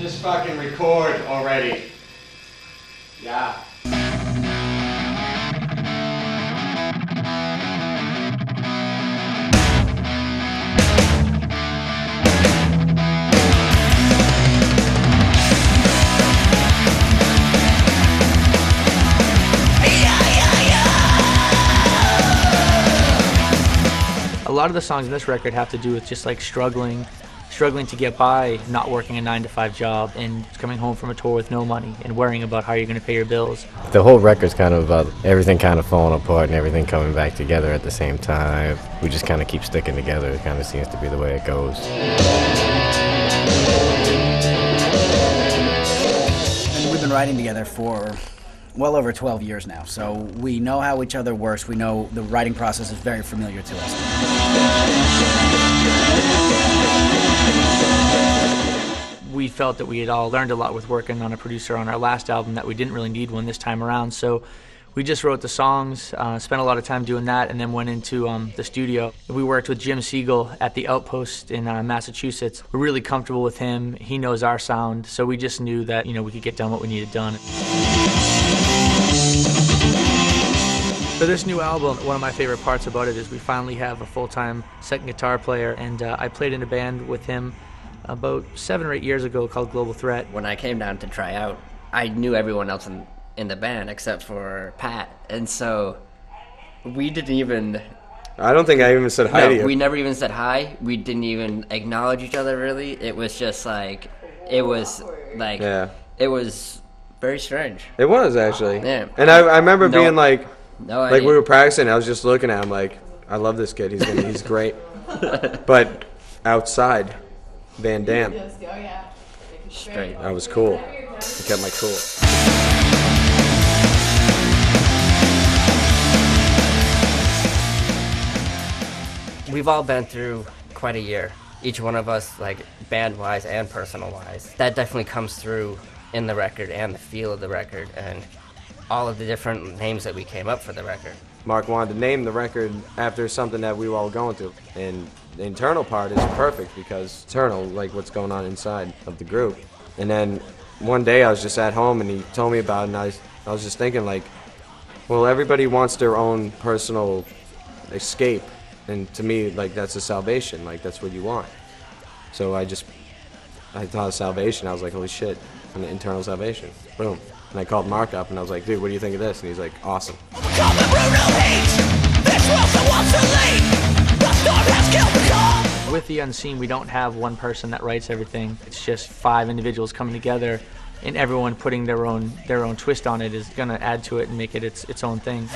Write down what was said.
Just fucking record already. Yeah. A lot of the songs in this record have to do with just like struggling to get by, not working a 9-to-5 job, and coming home from a tour with no money and worrying about how you're going to pay your bills. The whole record's kind of about everything kind of falling apart and everything coming back together at the same time. We just kind of keep sticking together. It kind of seems to be the way it goes. And we've been writing together for well over 12 years now, so we know how each other works. We know the writing process is very familiar to us. We felt that we had all learned a lot with working on a producer on our last album, that we didn't really need one this time around, so we just wrote the songs, spent a lot of time doing that, and then went into the studio. We worked with Jim Siegel at the Outpost in Massachusetts. We're really comfortable with him. He knows our sound, so we just knew that, you know, we could get done what we needed done. For this new album, one of my favorite parts about it is we finally have a full-time second guitar player, and I played in a band with him about 7 or 8 years ago called Global Threat. When I came down to try out, I knew everyone else in the band except for Pat, and so we didn't even... I don't think I even said hi to you. We never even said hi. We didn't even acknowledge each other, really. It was just like, it was very strange. It was, actually. Yeah. And I remember being like, no like idea. we were practicing, I was just looking at him like, I love this kid, he's great. But outside, Van Damme, Straight. I was cool. I kept my cool. We've all been through quite a year, each one of us, like band-wise and personal-wise. That definitely comes through in the record and the feel of the record and all of the different names that we came up for the record. Mark wanted to name the record after something that we were all going through, and the internal part is perfect because internal, like what's going on inside of the group. And then one day I was just at home and he told me about it, and I was just thinking like, well, everybody wants their own personal escape, and to me, like, that's a salvation, like that's what you want. So I thought of salvation. I was like, holy shit, an internal salvation. Boom. And I called Mark up and I was like, dude, what do you think of this? And he's like, awesome. With The Unseen, we don't have one person that writes everything. It's just 5 individuals coming together, and everyone putting their own twist on it is gonna add to it and make it its own thing.